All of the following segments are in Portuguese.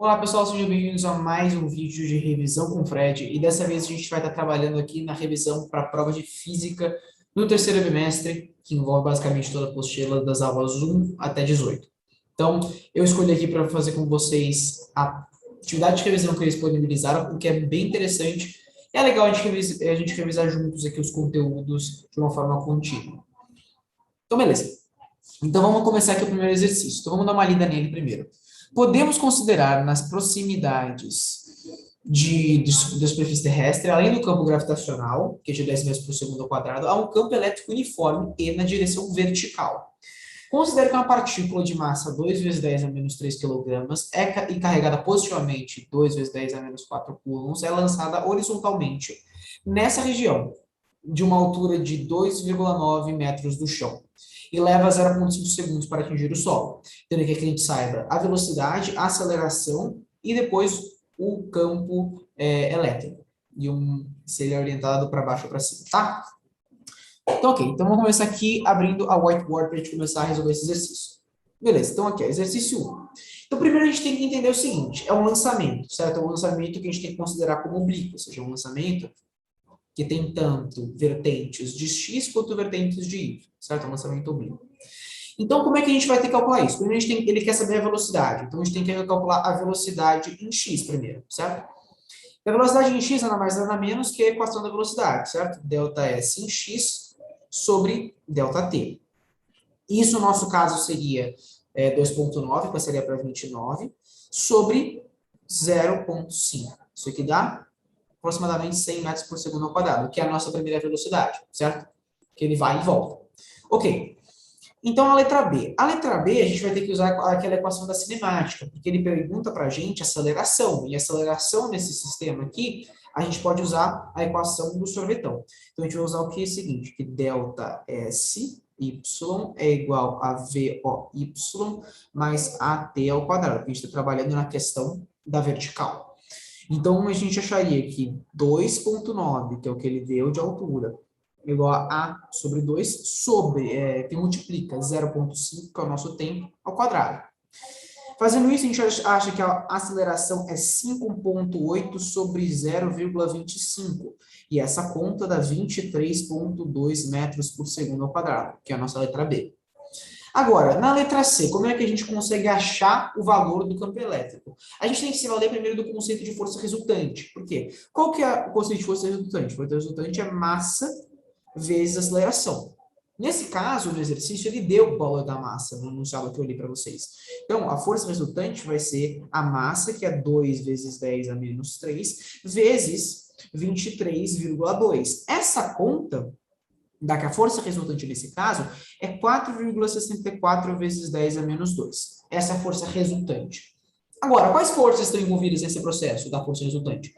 Olá pessoal, sejam bem-vindos a mais um vídeo de revisão com o Fred e dessa vez a gente vai estar trabalhando aqui na revisão para a prova de Física no terceiro bimestre, que envolve basicamente toda a apostila das aulas 1 até 18. Então, eu escolhi aqui para fazer com vocês a atividade de revisão que eles disponibilizaram, o que é bem interessante. É legal a gente revisar juntos aqui os conteúdos de uma forma contínua. Então, beleza. Então, vamos começar aqui o primeiro exercício. Então, vamos dar uma lida nele primeiro. Podemos considerar nas proximidades da superfície terrestre, além do campo gravitacional, que é de 10 metros por segundo ao quadrado, há um campo elétrico uniforme e na direção vertical. Considere que uma partícula de massa 2 vezes 10 a menos 3 kg e carregada positivamente 2 vezes 10 a menos 4 coulombs é lançada horizontalmente nessa região, de uma altura de 2,9 metros do chão e leva 0,5 segundos para atingir o solo. Tendo que a gente saiba a velocidade, a aceleração e depois o campo elétrico. Se ele é orientado para baixo ou para cima, tá? Então, ok. Então, vamos começar aqui abrindo a whiteboard para a gente começar a resolver esse exercício. Beleza, então aqui, ó, exercício 1. Então, primeiro a gente tem que entender o seguinte, é um lançamento, certo? É um lançamento que a gente tem que considerar como oblíquo, ou seja, um lançamento que tem tanto vertentes de x quanto vertentes de y, certo? É um lançamento oblíquo. Então, como é que a gente vai ter que calcular isso? Primeiro, ele quer saber a velocidade. Então, a gente tem que calcular a velocidade em x primeiro, certo? E a velocidade em x nada mais nada menos que a equação da velocidade, certo? Delta S em x sobre delta t. Isso, no nosso caso, seria 2,9, passaria para 29, sobre 0,5. Isso aqui dá aproximadamente 100 metros por segundo ao quadrado, que é a nossa primeira velocidade, certo? Que ele vai e volta. Ok. Então, a letra B. A letra B, a gente vai ter que usar aquela equação da cinemática, porque ele pergunta para a gente aceleração. E aceleração nesse sistema aqui, a gente pode usar a equação do sorvetão. Então, a gente vai usar o que é o seguinte, que delta S, y, é igual a VOY mais AT ao quadrado, porque a gente está trabalhando na questão da vertical. Então, a gente acharia que 2,9, que é o que ele deu de altura, igual a A sobre 2, que multiplica 0,5, que é o nosso tempo, ao quadrado. Fazendo isso, a gente acha que a aceleração é 5,8 sobre 0,25. E essa conta dá 23,2 metros por segundo ao quadrado, que é a nossa letra B. Agora, na letra C, como é que a gente consegue achar o valor do campo elétrico? A gente tem que se valer primeiro do conceito de força resultante. Por quê? Qual que é o conceito de força resultante? Força resultante é massa vezes aceleração. Nesse caso, no exercício, ele deu o valor da massa, no enunciado que eu li para vocês. Então, a força resultante vai ser a massa, que é 2 vezes 10 a menos 3, vezes 23,2. Essa conta da que a força resultante nesse caso é 4,64 vezes 10 a menos 2. Essa é a força resultante. Agora, quais forças estão envolvidas nesse processo da força resultante?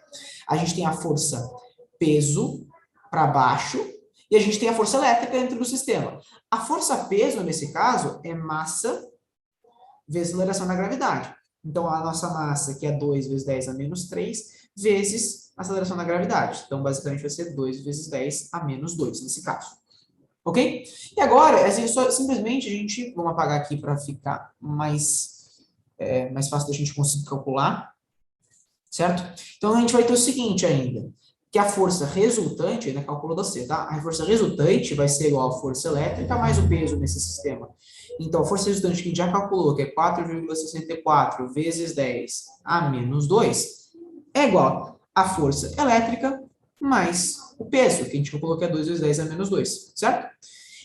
A gente tem a força peso para baixo e a gente tem a força elétrica dentro do sistema. A força peso, nesse caso, é massa vezes aceleração na gravidade. Então, a nossa massa, que é 2 vezes 10 a menos 3, vezes a aceleração da gravidade. Então, basicamente, vai ser 2 vezes 10 a menos 2, nesse caso. Ok? E agora, assim, simplesmente, vamos apagar aqui para ficar mais fácil da gente conseguir calcular, certo? Então, a gente vai ter o seguinte ainda, que a força resultante, ainda cálculo da C, tá? A força resultante vai ser igual à força elétrica mais o peso nesse sistema. Então, a força resultante que a gente já calculou, que é 4,64 vezes 10 a menos 2, é igual à força elétrica mais o peso, que a gente calculou que é 2 vezes 10 a menos 2, certo?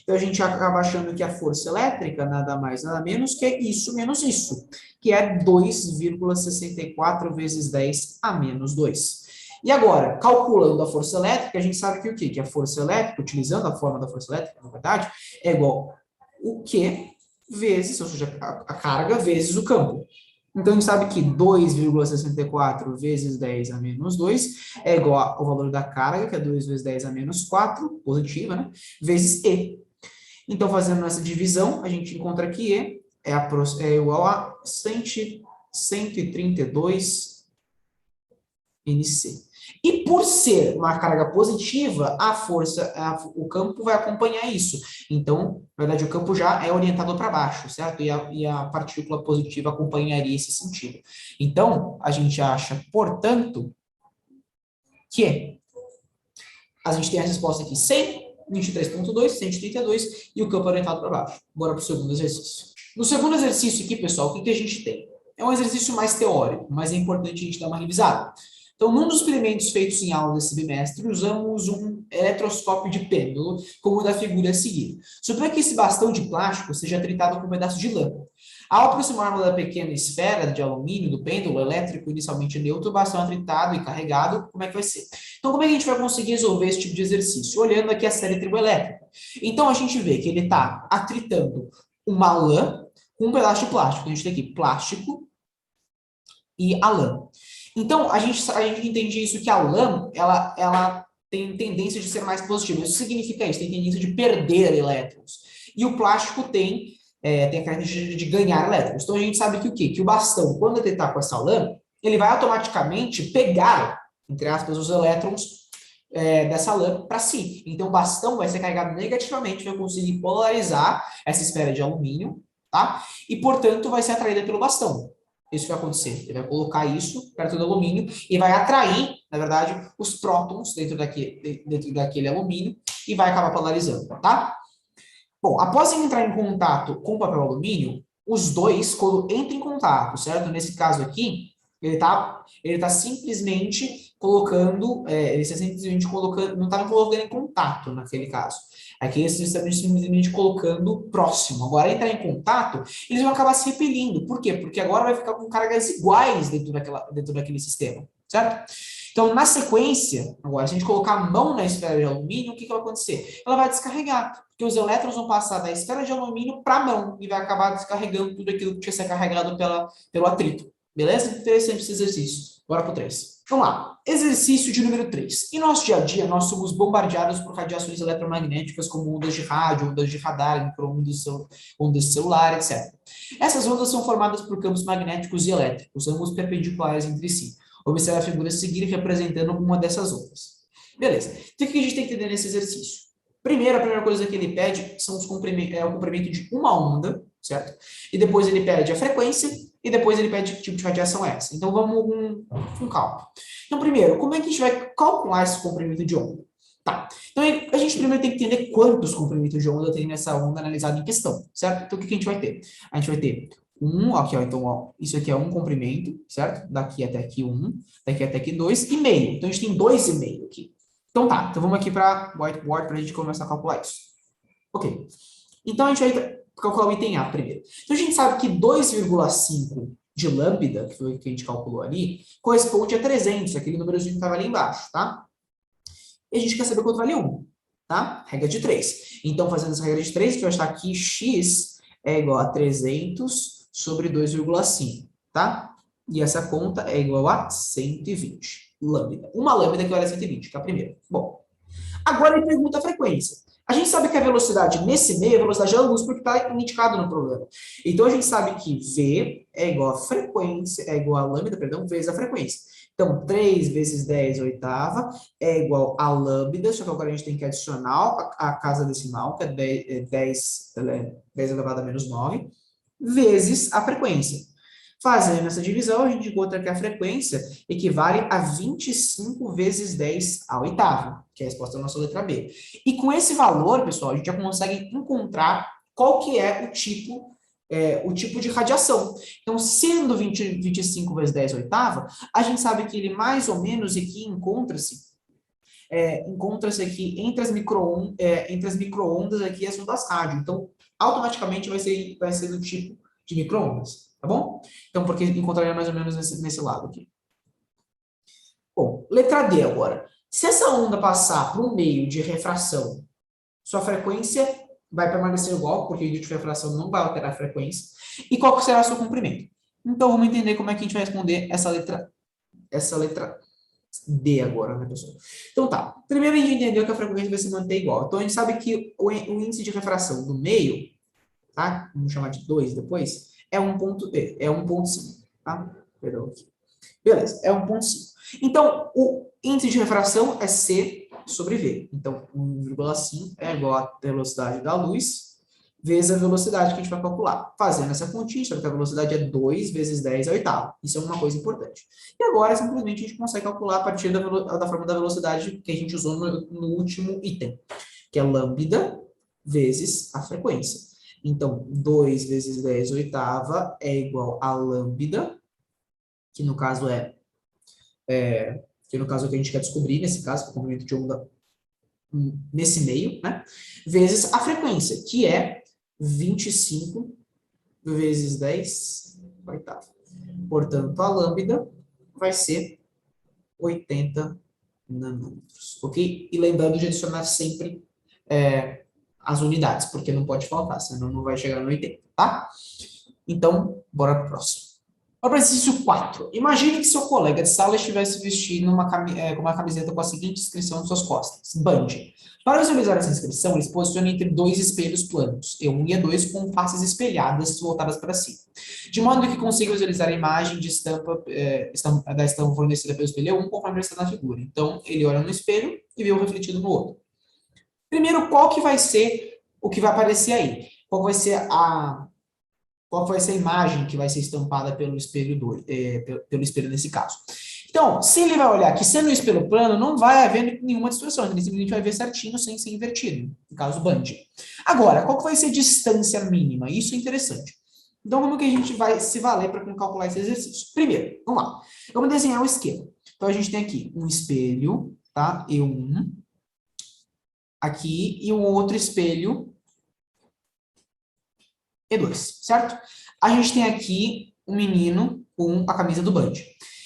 Então, a gente acaba achando que a força elétrica nada mais, nada menos que isso menos isso, que é 2,64 vezes 10 a menos 2. E agora, calculando a força elétrica, a gente sabe que o quê? Que a força elétrica, utilizando a forma da força elétrica, na verdade, é igual o Q vezes, ou seja, a carga vezes o campo. Então, a gente sabe que 2,64 vezes 10 a menos 2 é igual ao valor da carga, que é 2 vezes 10 a menos 4, positiva, né? Vezes E. Então, fazendo essa divisão, a gente encontra que E é igual a 132 NC. E por ser uma carga positiva, o campo vai acompanhar isso. Então, na verdade, o campo já é orientado para baixo, certo? E a partícula positiva acompanharia esse sentido. Então, a gente acha, portanto, que a gente tem a resposta aqui 100, 23,2, 132 e o campo orientado para baixo. Bora para o segundo exercício. No segundo exercício aqui, pessoal, o que a gente tem? É um exercício mais teórico, mas é importante a gente dar uma revisada. Então, num dos experimentos feitos em aula desse bimestre, usamos um eletroscópio de pêndulo, como o da figura a seguir. Suponha que esse bastão de plástico seja tritado com um pedaço de lã. Ao aproximarmos da pequena esfera de alumínio do pêndulo elétrico, inicialmente neutro, o bastão tritado e carregado, como é que vai ser? Então, como é que a gente vai conseguir resolver esse tipo de exercício? Olhando aqui a série triboelétrica. Então, a gente vê que ele está atritando uma lã com um pedaço de plástico. A gente tem aqui plástico e a lã. Então, a gente entende isso que a lã, ela tem tendência de ser mais positiva. Isso significa isso, tem tendência de perder elétrons. E o plástico tem a característica de ganhar elétrons. Então, a gente sabe que o quê? Que o bastão, quando ele está com essa lã, ele vai automaticamente pegar, entre aspas, os elétrons dessa lã para si. Então, o bastão vai ser carregado negativamente, vai conseguir polarizar essa esfera de alumínio, tá? E, portanto, vai ser atraída pelo bastão. Isso vai acontecer. Ele vai colocar isso perto do alumínio e vai atrair, na verdade, os prótons dentro daquele alumínio e vai acabar polarizando, tá? Bom, após entrar em contato com o papel alumínio, os dois, quando entram em contato, certo? Nesse caso aqui, ele tá simplesmente colocando, não está colocando em contato naquele caso. Aqui eles estão simplesmente colocando próximo. Agora, entrar em contato, eles vão acabar se repelindo. Por quê? Porque agora vai ficar com cargas iguais dentro daquele sistema, certo? Então, na sequência, agora, se a gente colocar a mão na esfera de alumínio, o que vai acontecer? Ela vai descarregar, porque os elétrons vão passar da esfera de alumínio para a mão e vai acabar descarregando tudo aquilo que tinha sido carregado pelo atrito. Beleza? Interessante esse exercício. Bora pro 3. Vamos lá. Exercício de número 3. Em nosso dia a dia, nós somos bombardeados por radiações eletromagnéticas como ondas de rádio, ondas de radar, micro-ondas, ondas de celular, etc. Essas ondas são formadas por campos magnéticos e elétricos, ambos perpendiculares entre si. Observe a figura a seguir representando uma dessas ondas. Beleza. Então, o que a gente tem que entender nesse exercício? Primeiro, a primeira coisa que ele pede são o comprimento de uma onda, certo? E depois ele pede a frequência, e depois ele pede que tipo de radiação é essa. Então, vamos com calma. Então, primeiro, como é que a gente vai calcular esse comprimento de onda? Tá. Então, a gente primeiro tem que entender quantos comprimentos de onda tem nessa onda analisada em questão, certo? Então, o que a gente vai ter? A gente vai ter aqui, ó, então, ó, isso aqui é um comprimento, certo? Daqui até aqui 1, daqui até aqui 2,5. Então, a gente tem 2,5 aqui. Então, tá. Então, vamos aqui para whiteboard para a gente começar a calcular isso. Ok. Então, a gente vai calcular o item A primeiro. Então, a gente sabe que 2,5 de lambda, que foi o que a gente calculou ali, corresponde a 300, aquele númerozinho que estava ali embaixo, tá? E a gente quer saber quanto vale 1, tá? Regra de 3. Então, fazendo essa regra de 3, que vai estar aqui, x é igual a 300 sobre 2,5, tá? E essa conta é igual a 120 lambda. Uma lambda que vale a 120, que é a primeira. Bom, agora ele pergunta a frequência. A gente sabe que a velocidade nesse meio é a velocidade da luz, porque está indicado no problema. Então, a gente sabe que V é igual a frequência, é igual a lambda, perdão, vezes a frequência. Então, 3 vezes 10 oitava é igual a lambda, só que agora a gente tem que adicionar a casa decimal, que é 10 elevado a menos 9, vezes a frequência. Fazendo essa divisão, a gente encontra que a frequência equivale a 25 vezes 10 à oitava, que é a resposta da nossa letra B. E com esse valor, pessoal, a gente já consegue encontrar qual que é o tipo de radiação. Então, sendo 25 vezes 10 à oitava, a gente sabe que ele mais ou menos aqui encontra-se aqui entre as micro-ondas aqui e as ondas rádio. Então, automaticamente vai ser do tipo de micro-ondas, tá bom? Então, porque encontraria mais ou menos nesse lado aqui. Bom, letra D agora. Se essa onda passar por um meio de refração, sua frequência vai permanecer igual, porque o índice de refração não vai alterar a frequência. E qual será o seu comprimento? Então, vamos entender como é que a gente vai responder essa letra D agora, né, pessoal? Então, tá. Primeiro, a gente entendeu que a frequência vai se manter igual. Então, a gente sabe que o índice de refração do meio, tá? Vamos chamar de 2 depois, é 1,5, tá? Perdão aqui. Beleza, é 1,5. Então, o índice de refração é C sobre V. Então, 1,5 é igual à velocidade da luz vezes a velocidade que a gente vai calcular. Fazendo essa continha, sabe que a velocidade é 2 vezes 10 à oitava. Isso é uma coisa importante. E agora, simplesmente, a gente consegue calcular a partir da forma da velocidade que a gente usou no último item, que é lambda vezes a frequência. Então, 2 vezes 10 à oitava é igual a lambda, que no caso que no caso é o que a gente quer descobrir, nesse caso, que é o comprimento de onda nesse meio, né? Vezes a frequência, que é 25 vezes 10 oitava. Portanto, a lambda vai ser 80 nanômetros, ok? E lembrando de adicionar sempre as unidades, porque não pode faltar, senão não vai chegar no 80, tá? Então, bora para o próximo. Para o exercício 4. Imagine que seu colega de sala estivesse vestindo com uma camiseta com a seguinte inscrição nas suas costas: Band. Para visualizar essa inscrição, ele se posiciona entre dois espelhos planos, E1 e E2, com faces espelhadas voltadas para cima, de modo que consiga visualizar a imagem de da estampa fornecida pelo espelho E1 conforme está na figura. Então, ele olha no espelho e vê o refletido no outro. Primeiro, qual que vai ser o que vai aparecer aí? Qual vai ser a imagem que vai ser estampada pelo espelho pelo espelho nesse caso. Então, se ele vai olhar que sendo o espelho plano, não vai haver nenhuma distorção, ele simplesmente vai ver certinho sem ser invertido, no caso band. Agora, qual que vai ser a distância mínima? Isso é interessante. Então, como que a gente vai se valer para calcular esse exercício? Primeiro, vamos lá. Vamos desenhar o esquema. Então, a gente tem aqui um espelho, tá? E1, aqui, e um outro espelho E2, certo? A gente tem aqui um menino com a camisa do Band.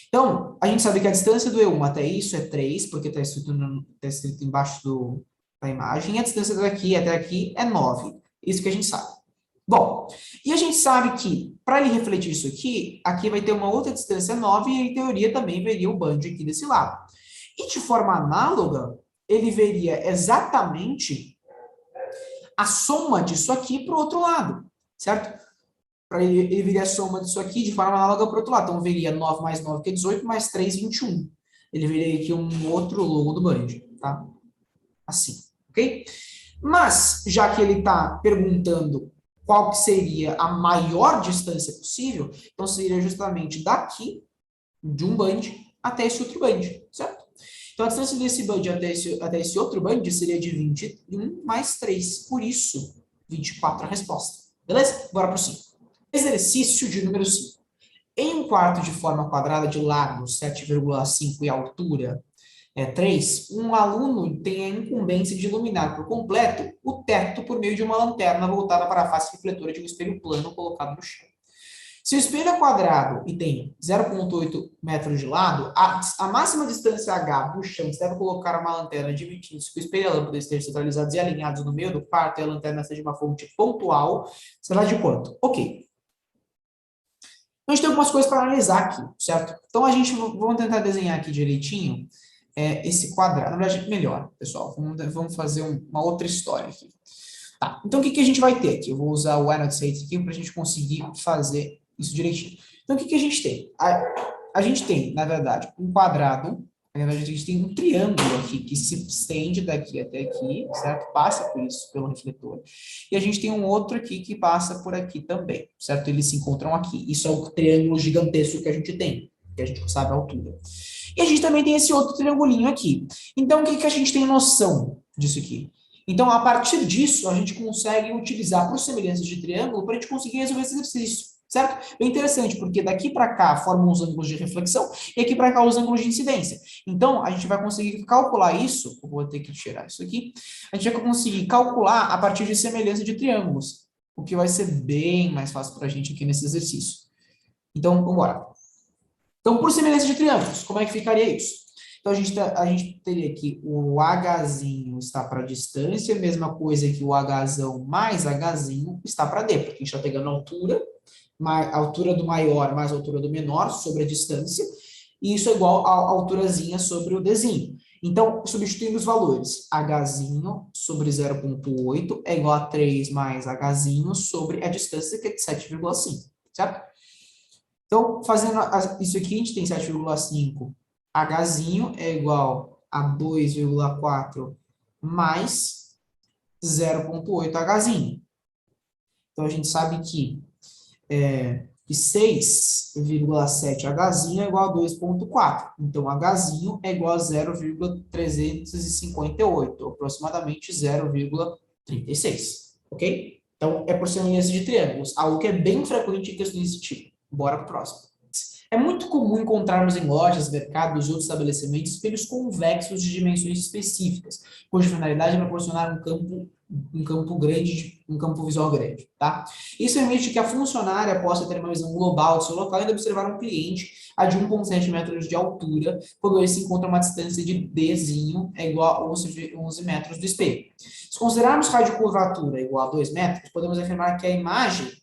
Então, a gente sabe que a distância do E1 até isso é 3, porque está escrito embaixo da imagem, e a distância daqui até aqui é 9. Isso que a gente sabe. Bom, e a gente sabe que, para ele refletir isso aqui vai ter uma outra distância 9, e em teoria também veria o Band aqui desse lado. E de forma análoga, ele veria exatamente a soma disso aqui para o outro lado, certo? Ele viria a soma disso aqui de forma análoga para o outro lado. Então, veria 9 mais 9, que é 18, mais 3, 21. Ele veria aqui um outro logo do Band, tá? Assim, ok? Mas, já que ele está perguntando qual que seria a maior distância possível, então seria justamente daqui, de um Band, até esse outro Band, certo? Então, a distância desse Band até esse outro Band seria de 21 mais 3. Por isso, 24 a resposta. Beleza? Bora para o 5. Exercício de número 5. Em um quarto de forma quadrada de largo 7,5 e altura 3, um aluno tem a incumbência de iluminar por completo o teto por meio de uma lanterna voltada para a face refletora de um espelho plano colocado no chão. Se o espelho é quadrado e tem 0,8 metros de lado, a máxima distância H do chão, você deve colocar uma lanterna dividindo se o espelho e a lâmpada estejam centralizados e alinhados no meio do quarto e a lanterna seja uma fonte pontual, será de quanto? Ok. Então, a gente tem algumas coisas para analisar aqui, certo? Então, vamos tentar desenhar aqui direitinho esse quadrado. Na verdade, melhor, pessoal. Vamos fazer uma outra história aqui. Tá, então, o que a gente vai ter aqui? Eu vou usar o annotate aqui para a gente conseguir fazer isso direitinho. Então, o que a gente tem? A gente tem, na verdade, um quadrado. Na verdade, a gente tem um triângulo aqui que se estende daqui até aqui, certo? Passa por isso, pelo refletor. E a gente tem um outro aqui que passa por aqui também, certo? Eles se encontram aqui. Isso é o triângulo gigantesco que a gente tem, que a gente sabe a altura. E a gente também tem esse outro triangulinho aqui. Então, o que a gente tem noção disso aqui? Então, a partir disso, a gente consegue utilizar por semelhanças de triângulo para a gente conseguir resolver esse exercício. Certo? Bem interessante, porque daqui para cá formam os ângulos de reflexão e aqui para cá os ângulos de incidência. Então, a gente vai conseguir calcular isso, eu vou ter que tirar isso aqui, a gente vai conseguir calcular a partir de semelhança de triângulos, o que vai ser bem mais fácil para a gente aqui nesse exercício. Então, vamos embora. Então, por semelhança de triângulos, como é que ficaria isso? Então, a gente teria aqui o Hzinho está para a distância, mesma coisa que o Hzão mais Hzinho está para D, porque a gente está pegando a altura do maior mais a altura do menor sobre a distância, e isso é igual a alturazinha sobre o Dzinho. Então, substituindo os valores, Hzinho sobre 0,8 é igual a 3 mais Hzinho sobre a distância, que é de 7,5, certo? Então, fazendo isso aqui, a gente tem 7,5 Hzinho é igual a 2,4 mais 0,8 Hzinho. Então, a gente sabe que 6,7 Hzinho é igual a 2,4. Então, Hzinho é igual a 0,358, aproximadamente 0,36, ok? Então, é por semelhança de triângulos, algo que é bem frequente em questões desse tipo. Bora para o próximo. É muito comum encontrarmos em lojas, mercados e outros estabelecimentos espelhos convexos de dimensões específicas, cuja finalidade é proporcionar um campo grande, um campo visual grande, tá? Isso permite que a funcionária possa ter uma visão global do seu local e ainda observar um cliente a de 1,7 metros de altura, quando ele se encontra a uma distância de Dzinho é igual a 11 metros do espelho. Se considerarmos raio de curvatura igual a 2 metros, podemos afirmar que a imagem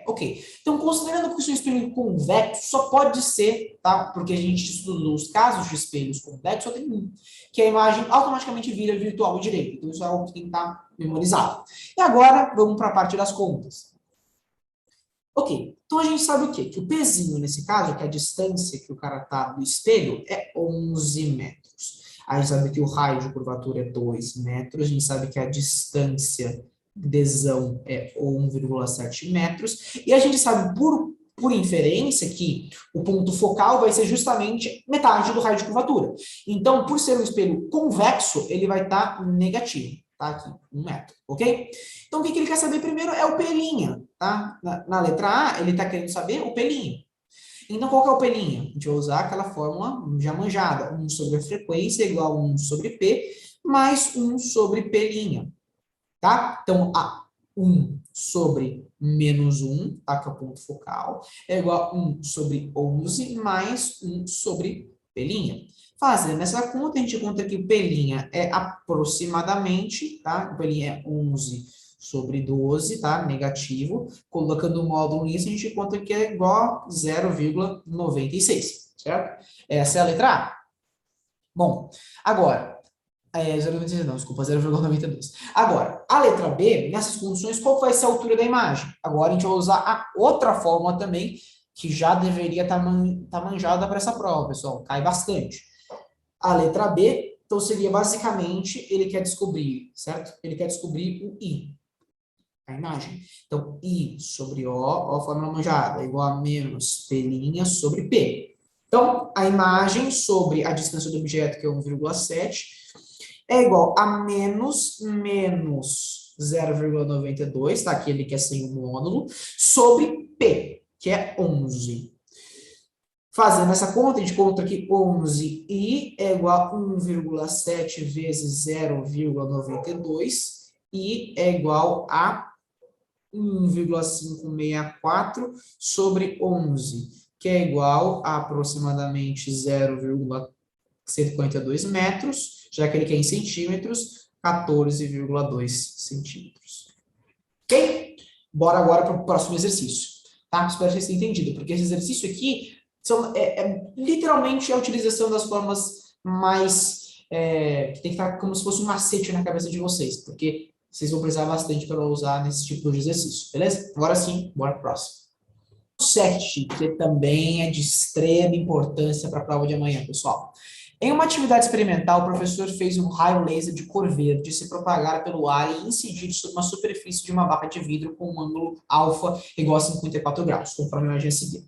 ok. Então, considerando que isso é um espelho convexo, só pode ser, tá? Porque a gente estudou os casos de espelhos convexos, só tem um, que a imagem automaticamente vira virtual e direita. Então, isso é algo que tem que estar memorizado. E agora, vamos para a parte das contas. Ok, então a gente sabe o quê? Que o Pzinho, nesse caso, que é a distância que o cara está do espelho, é 11 metros. A gente sabe que o raio de curvatura é 2 metros, a gente sabe que a distância Dzão é 1,7 metros, e a gente sabe por inferência que o ponto focal vai ser justamente metade do raio de curvatura. Então, por ser um espelho convexo, ele vai estar negativo. Tá aqui, 1 metro, ok? Então, o que ele quer saber primeiro é o P', tá? Na letra A, ele está querendo saber o P'. Então, qual que é o P'? A gente vai usar aquela fórmula já manjada. 1 sobre a frequência igual a 1 sobre P, mais 1 sobre P'. Tá? Então, a 1 sobre menos 1, tá? Que é o ponto focal, é igual a 1 sobre 11 mais 1 sobre P'. Fazendo essa conta, a gente conta que o P' é aproximadamente, tá? O P' é 11 sobre 12, tá? Negativo. Colocando o módulo nisso, a gente conta que é igual a 0,96, certo? Essa é a letra A. Bom, agora, 0,96 não, desculpa, 0,92. Agora, a letra B, nessas condições, qual vai ser a altura da imagem? Agora a gente vai usar a outra fórmula também, que já deveria estar manjada para essa prova, pessoal. Cai bastante. A letra B, então seria basicamente, ele quer descobrir, certo? Ele quer descobrir o I, a imagem. Então, I sobre O, a fórmula manjada, igual a menos P' sobre P. Então, a imagem sobre a distância do objeto, que é 1,7, é igual a menos 0,92, tá? Aquele que é sem o módulo, sobre P, que é 11. Fazendo essa conta, a gente conta que 11i é igual a 1,7 vezes 0,92 e é igual a 1,564 sobre 11, que é igual a aproximadamente 0,142 metros, já que ele quer em centímetros, 14,2 centímetros. Ok? Bora agora para o próximo exercício. Tá? Espero que vocês tenham entendido, porque esse exercício aqui literalmente a utilização das formas mais... que tem que estar como se fosse um macete na cabeça de vocês, porque vocês vão precisar bastante para usar nesse tipo de exercício, beleza? Agora sim, bora para o próximo. O 7, que também é de extrema importância para a prova de amanhã, pessoal. Em uma atividade experimental, o professor fez um raio laser de cor verde se propagar pelo ar e incidir sobre uma superfície de uma barra de vidro com um ângulo alfa igual a 54 graus, conforme a imagem a seguir.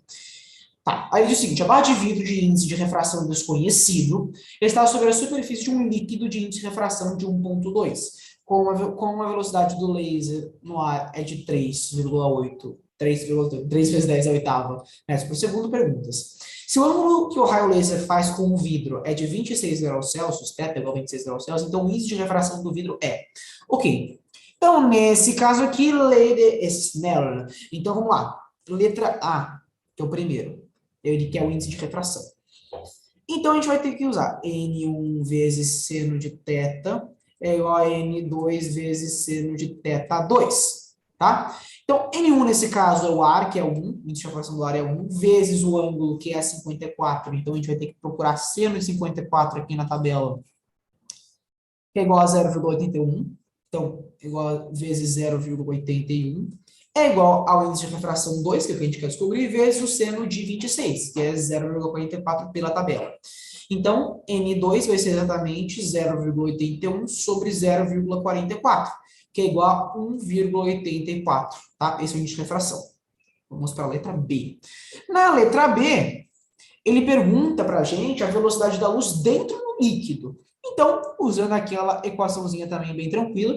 Tá, aí ele diz o seguinte, a barra de vidro de índice de refração desconhecido estava sobre a superfície de um líquido de índice de refração de 1,2, com uma velocidade do laser no ar é de 3,8, 3 vezes 10 a oitava metros por segundo. Perguntas. Se o ângulo que o raio laser faz com o vidro é de 26 graus Celsius, θ igual a 26 graus Celsius, então o índice de refração do vidro é. Ok. Então, nesse caso aqui, Lady Snell. Então, vamos lá. Letra A, que é o primeiro. Ele quer o índice de refração. Então, a gente vai ter que usar N1 vezes seno de θ é igual a N2 vezes seno de θ2, tá? Então, N1 nesse caso é o ar, que é 1, o índice de refração do ar é 1, vezes o ângulo, que é 54. Então, a gente vai ter que procurar seno de 54 aqui na tabela, que é igual a 0,81. Então, igual a vezes 0,81. é igual ao índice de refração 2, que é o que a gente quer descobrir, vezes o seno de 26, que é 0,44 pela tabela. Então, N2 vai ser exatamente 0,81 sobre 0,44, que é igual a 1,84, tá? Esse é o índice de refração. Vamos para a letra B. Na letra B, ele pergunta para a gente a velocidade da luz dentro do líquido. Então, usando aquela equaçãozinha também bem tranquila,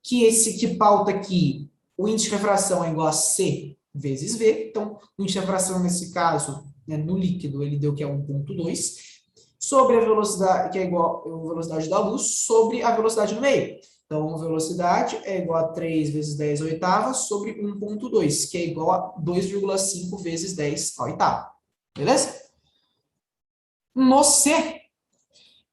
que pauta aqui, o índice de refração é igual a C vezes V. Então, o índice de refração, nesse caso, né, no líquido, ele deu que é 1,2, sobre a velocidade, que é igual a velocidade da luz, sobre a velocidade no meio. Então, a velocidade é igual a 3 vezes 10 oitavas sobre 1,2, que é igual a 2,5 vezes 10 a oitava. Beleza? No C,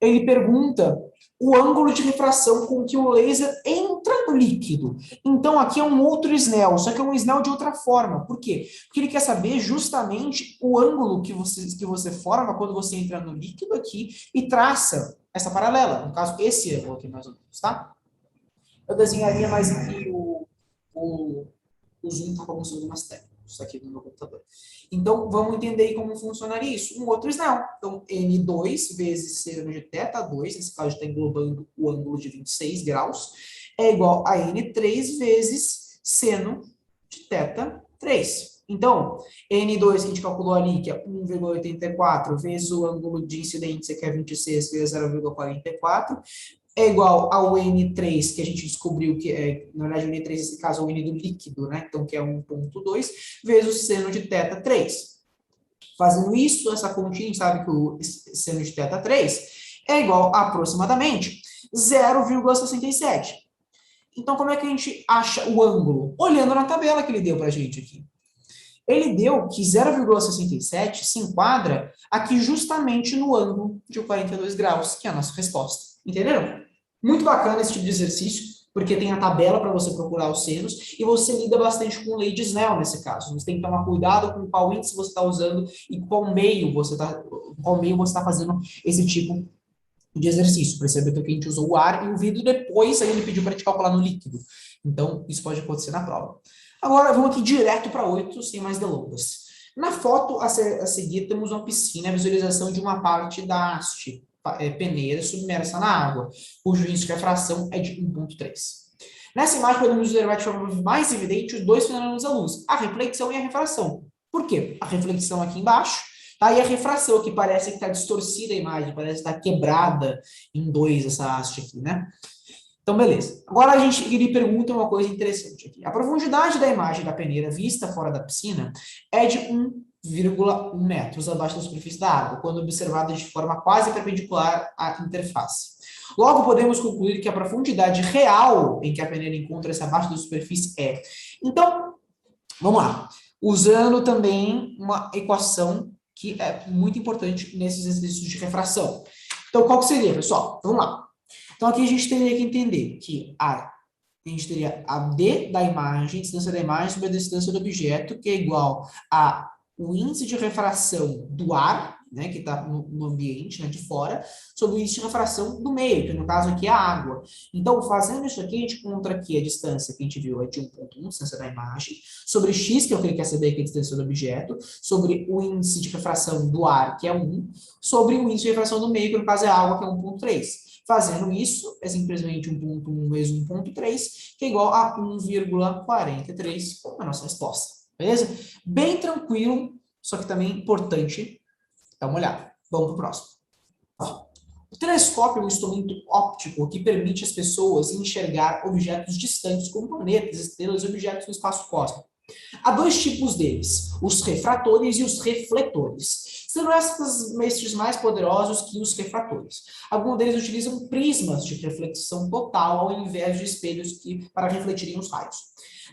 ele pergunta o ângulo de refração com que o laser entra no líquido. Então, aqui é um outro Snell, só que é um Snell de outra forma. Por quê? Porque ele quer saber justamente o ângulo que você forma quando você entra no líquido aqui e traça essa paralela. No caso, esse ângulo aqui, mais ou menos, tá? Eu desenharia mais aqui o zoom para alguns umas técnicas aqui no meu computador. Então, vamos entender aí como funcionaria isso. Um outro Snell. Então, N2 vezes seno de θ2, nesse caso está englobando o ângulo de 26 graus, é igual a N3 vezes seno de θ3. Então, N2 que a gente calculou ali, que é 1,84, vezes o ângulo de incidência, que é 26, vezes 0,44, é igual ao N3, que a gente descobriu que é, na verdade, o N3, nesse caso, é o N do líquido, né? Então, que é 1,2, vezes o seno de θ3. Fazendo isso, essa continha, a gente sabe que o seno de θ3 é igual a aproximadamente 0,67. Então, como é que a gente acha o ângulo? Olhando na tabela que ele deu para a gente aqui. Ele deu que 0,67 se enquadra aqui justamente no ângulo de 42 graus, que é a nossa resposta. Entenderam? Muito bacana esse tipo de exercício, porque tem a tabela para você procurar os senos e você lida bastante com lei de Snell nesse caso. Você tem que tomar cuidado com qual índice você está usando e qual meio você está fazendo esse tipo de exercício. Percebe que a gente usou o ar e o vidro, depois aí ele pediu para a gente calcular no líquido. Então, isso pode acontecer na prova. Agora, vamos aqui direto para 8, sem mais delongas. Na foto a seguir, temos uma piscina, a visualização de uma parte da haste peneira submersa na água, cujo índice de refração é de 1,3. Nessa imagem, podemos observar de forma mais evidente os dois fenômenos da luz, a reflexão e a refração. Por quê? A reflexão aqui embaixo, tá? E a refração, que parece que está distorcida a imagem, parece que está quebrada em dois essa haste aqui, né? Então, beleza. Agora ele pergunta uma coisa interessante aqui. A profundidade da imagem da peneira vista fora da piscina é de 1,1 metros abaixo da superfície da água, quando observada de forma quase perpendicular à interface. Logo, podemos concluir que a profundidade real em que a peneira encontra-se abaixo da superfície é. Então, vamos lá. Usando também uma equação que é muito importante nesses exercícios de refração. Então, qual que seria, pessoal? Vamos lá. Então, aqui a gente teria que entender que a gente teria a D da imagem, distância da imagem sobre a distância do objeto, que é igual a o índice de refração do ar, né, que está no ambiente, né, de fora, sobre o índice de refração do meio, que no caso aqui é a água. Então, fazendo isso aqui, a gente encontra aqui a distância que a gente viu é de 1,1, distância da imagem, sobre x, que é o que ele quer saber, que é a distância do objeto, sobre o índice de refração do ar, que é 1, sobre o índice de refração do meio, que no caso é a água, que é 1,3. Fazendo isso, é simplesmente 1,1 vezes 1,3, que é igual a 1,43, a nossa resposta. Beleza? Bem tranquilo, só que também importante. Dá uma olhada. Vamos para o próximo. O telescópio é um instrumento óptico que permite às pessoas enxergar objetos distantes, como planetas, estrelas e objetos no espaço cósmico. Há dois tipos deles, os refratores e os refletores. São esses mais poderosos que os refratores. Alguns deles utilizam prismas de reflexão total ao invés de espelhos para refletirem os raios.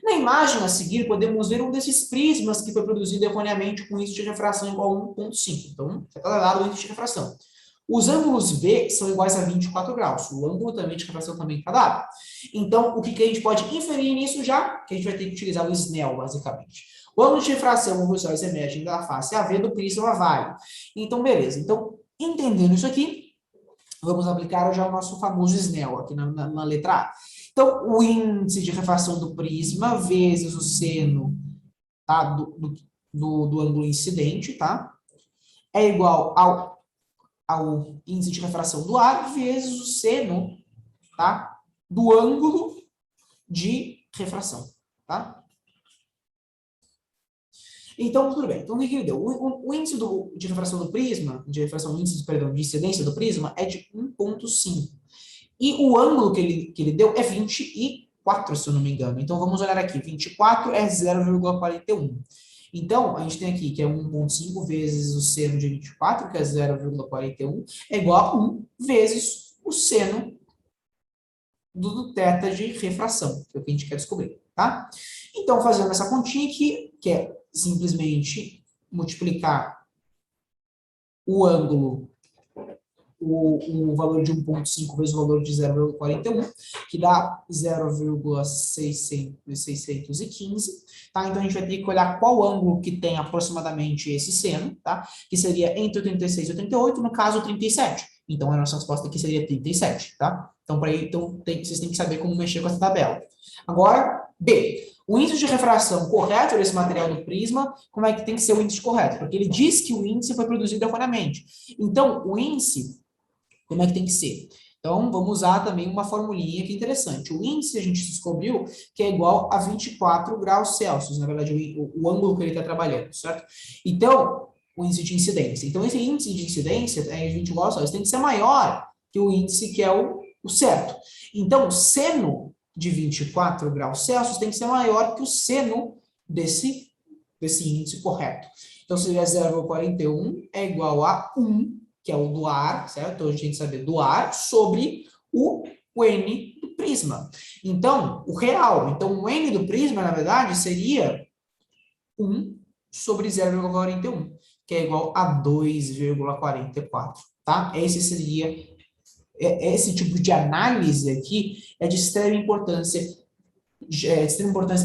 Na imagem a seguir, podemos ver um desses prismas que foi produzido erroneamente com índice de refração igual a 1,5. Então, já está dado o índice de refração. Os ângulos V são iguais a 24 graus. O ângulo também de refração também está dado. Então, o que a gente pode inferir nisso já? Que a gente vai ter que utilizar o Snell, basicamente. O ângulo de refração, como os emergem da face AV do prisma vale. Então, beleza. Então, entendendo isso aqui, vamos aplicar já o nosso famoso Snell aqui na letra A. Então, o índice de refração do prisma vezes o seno, tá, do ângulo incidente, tá? É igual ao índice de refração do ar vezes o seno, tá? Do ângulo de refração, tá? Então, tudo bem. Então, o que ele deu? O índice de refração do prisma, o índice, perdão, de incidência do prisma é de 1,5. E o ângulo que ele deu é 24, se eu não me engano. Então, vamos olhar aqui. 24 é 0,41. Então, a gente tem aqui que é 1,5 vezes o seno de 24, que é 0,41, é igual a 1 vezes o seno do θ de refração, que é o que a gente quer descobrir, tá? Então, fazendo essa continha aqui, que é simplesmente multiplicar o ângulo, o valor de 1,5 vezes o valor de 0,41, que dá 0,615, tá? Então, a gente vai ter que olhar qual ângulo que tem aproximadamente esse seno, tá? Que seria entre 86 e 88, no caso, 37. Então, a nossa resposta aqui seria 37, tá? Então, vocês têm que saber como mexer com essa tabela. Agora, B. O índice de refração correto desse material do prisma, como é que tem que ser o índice correto? Porque ele diz que o índice foi produzido erroneamente. Então, o índice, como é que tem que ser? Então, vamos usar também uma formulinha que é interessante. O índice a gente descobriu que é igual a 24 graus Celsius, na verdade, o ângulo que ele está trabalhando, certo? Então, o índice de incidência. Então, esse índice de incidência é 20 graus Celsius, tem que ser maior que o índice que é o certo. Então, o seno de 24 graus Celsius tem que ser maior que o seno desse índice correto. Então, seria 0,41 é igual a 1, que é o do ar, certo? Então, a gente tem que saber do ar sobre o N do prisma. Então, o real. Então, o N do prisma, na verdade, seria 1 sobre 0,41, que é igual a 2,44, tá? Esse tipo de análise aqui é de extrema importância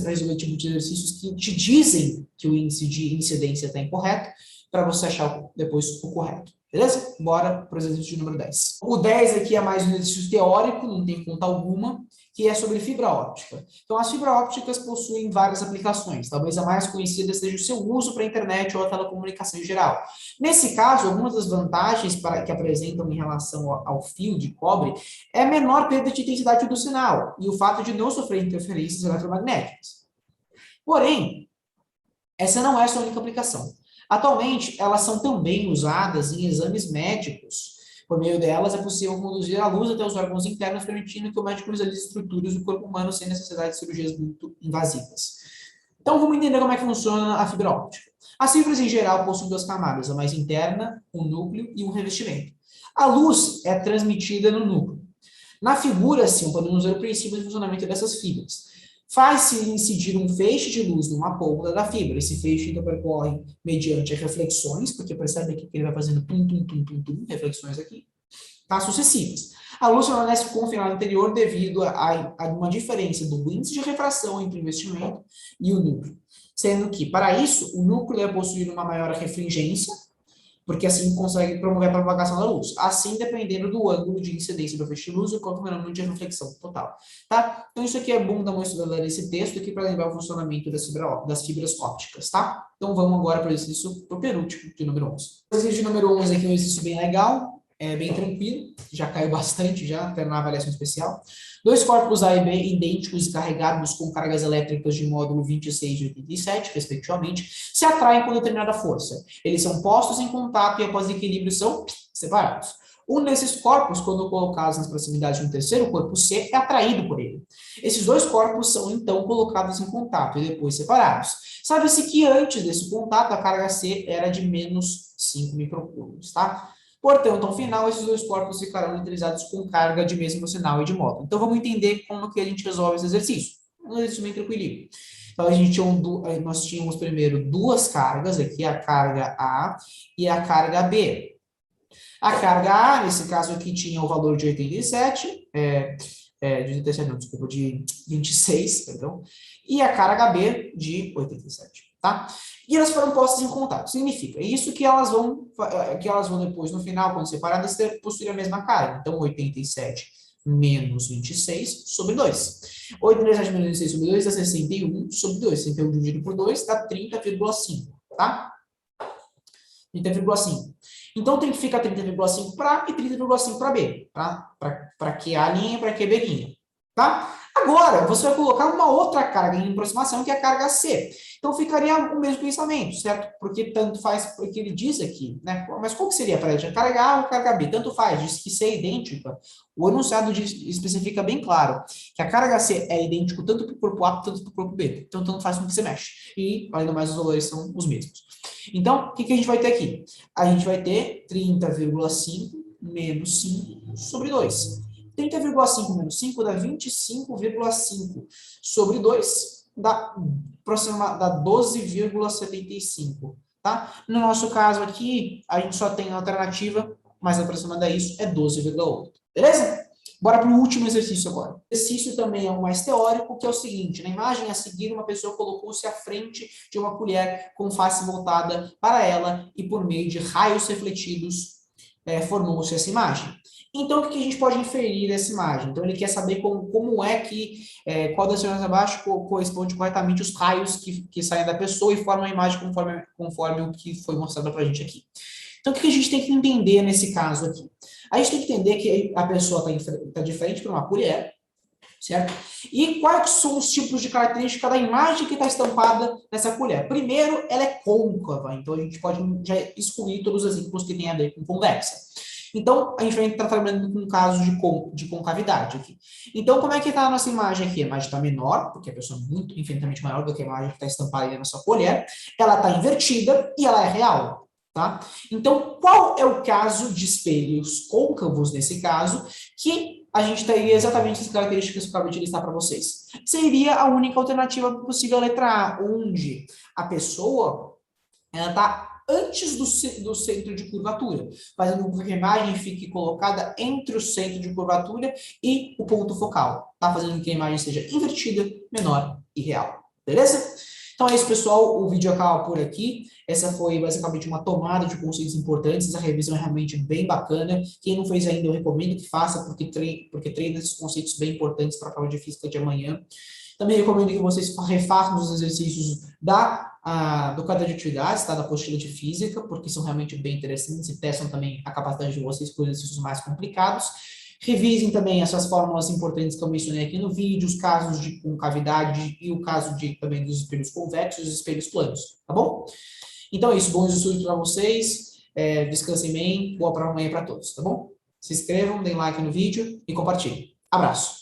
para resolver tipo de exercícios que te dizem que o índice de incidência está incorreto, para você achar depois o correto. Beleza? Bora para o exercício de número 10. O 10 aqui é mais um exercício teórico, não tem conta alguma, que é sobre fibra óptica. Então, as fibras ópticas possuem várias aplicações. Talvez a mais conhecida seja o seu uso para a internet ou a telecomunicação em geral. Nesse caso, algumas das vantagens que apresentam em relação ao fio de cobre é a menor perda de intensidade do sinal e o fato de não sofrer interferências eletromagnéticas. Porém, essa não é a sua única aplicação. Atualmente, elas são também usadas em exames médicos. Por meio delas, é possível conduzir a luz até os órgãos internos, permitindo que o médico visualize estruturas do corpo humano sem necessidade de cirurgias muito invasivas. Então, vamos entender como é que funciona a fibra óptica. As fibras, em geral, possuem duas camadas, a mais interna, um núcleo e um revestimento. A luz é transmitida no núcleo. Na figura, assim, podemos ver o princípio de funcionamento dessas fibras. Faz-se incidir um feixe de luz numa ponta da fibra. Esse feixe então percorre mediante reflexões, porque percebe aqui que ele vai fazendo reflexões aqui, tá? Sucessivas. A luz permanece confinada no interior devido a uma diferença do índice de refração entre o revestimento e o núcleo. Sendo que, para isso, o núcleo deve possuir uma maior refringência, porque assim consegue promover a propagação da luz. Assim, dependendo do ângulo de incidência do feixe de luz e quanto menor de reflexão total. Tá? Então, isso aqui é bom dar uma estudada nesse texto aqui para lembrar o funcionamento das fibras ópticas, tá? Então, vamos agora para o exercício pro penúltimo, de número 11. O exercício de número 11 aqui é um exercício bem legal, é bem tranquilo, já caiu bastante, já, até na avaliação especial. Dois corpos A e B idênticos e carregados com cargas elétricas de módulo 26 e 87, respectivamente, se atraem com determinada força. Eles são postos em contato e, após equilíbrio, são separados. Um desses corpos, quando colocados nas proximidades de um terceiro corpo C, é atraído por ele. Esses dois corpos são, então, colocados em contato e depois separados. Sabe-se que antes desse contato, a carga C era de menos 5 microcoulombs, tá? Portanto, ao final, esses dois corpos ficarão neutralizados com carga de mesmo sinal e de módulo. Então, vamos entender como que a gente resolve esse exercício. Um exercício bem tranquilinho. Então, nós tínhamos primeiro duas cargas, aqui a carga A e a carga B. A carga A, nesse caso aqui, tinha o valor de 87, de 26, perdão, e a carga B de 87, tá? E elas foram postas em contato. Significa isso que elas vão depois, no final, quando separadas, possuir a mesma carga. Então, 87 menos 26 sobre 2. 8 menos 7 menos 26 sobre 2 dá 61 sobre 2. 61 dividido por 2 dá 30,5, tá? 30,5. Então, tem que ficar 30,5 para A e 30,5 para B, tá? Para QA linha e para QB linha, tá? Agora, você vai colocar uma outra carga em aproximação, que é a carga C. Então, ficaria o mesmo pensamento, certo? Porque tanto faz, porque ele diz aqui, né? Mas qual que seria para ele? A carga A ou a carga B? Tanto faz, diz que C é idêntica. O enunciado especifica bem claro que a carga C é idêntico tanto para o corpo A, tanto para o corpo B. Então, tanto faz com que você mexe. E, além do mais, os valores são os mesmos. Então, o que a gente vai ter aqui? A gente vai ter 30,5 menos 5 sobre 2. 30,5 menos 5 dá 25,5 sobre 2, dá 12,75, tá? No nosso caso aqui, a gente só tem a alternativa mais aproximada a isso, é 12,8. Beleza? Bora para o último exercício agora. O exercício também é um mais teórico, que é o seguinte: na imagem a seguir, uma pessoa colocou-se à frente de uma colher com face voltada para ela e por meio de raios refletidos formou-se essa imagem. Então, o que a gente pode inferir dessa imagem? Então, ele quer saber como é que, qual das opções abaixo corresponde corretamente os raios que saem da pessoa e formam a imagem conforme o que foi mostrado para a gente aqui. Então, o que a gente tem que entender nesse caso aqui? A gente tem que entender que a pessoa está de frente para uma colher, certo? E quais são os tipos de característica da imagem que está estampada nessa colher? Primeiro, ela é côncava, então a gente pode já excluir todos os exemplos que têm a ver com convexa. Então, a gente vai estar trabalhando com um caso de concavidade aqui. Então, como é que está a nossa imagem aqui? A imagem está menor, porque a pessoa é muito infinitamente maior do que a imagem que está estampada aí na sua colher. Ela está invertida e ela é real. Tá? Então, qual é o caso de espelhos côncavos, nesse caso, que a gente teria exatamente as características que eu acabei de listar para vocês? Seria a única alternativa possível, a letra A, onde a pessoa está antes do centro de curvatura, fazendo com que a imagem fique colocada entre o centro de curvatura e o ponto focal, tá? Fazendo com que a imagem seja invertida, menor e real. Beleza? Então é isso, pessoal. O vídeo acaba por aqui. Essa foi basicamente uma tomada de conceitos importantes. A revisão é realmente bem bacana. Quem não fez ainda, eu recomendo que faça, porque treina esses conceitos bem importantes para a prova de física de amanhã. Também recomendo que vocês refaçam os exercícios do quadro de atividades, tá? Da apostila de física, porque são realmente bem interessantes e testam também a capacidade de vocês com exercícios mais complicados. Revisem também essas fórmulas importantes que eu mencionei aqui no vídeo, os casos de concavidade e o caso também dos espelhos convexos e os espelhos planos, tá bom? Então é isso, bons estudos para vocês, descansem bem, boa prova amanhã para todos, tá bom? Se inscrevam, deem like no vídeo e compartilhem. Abraço!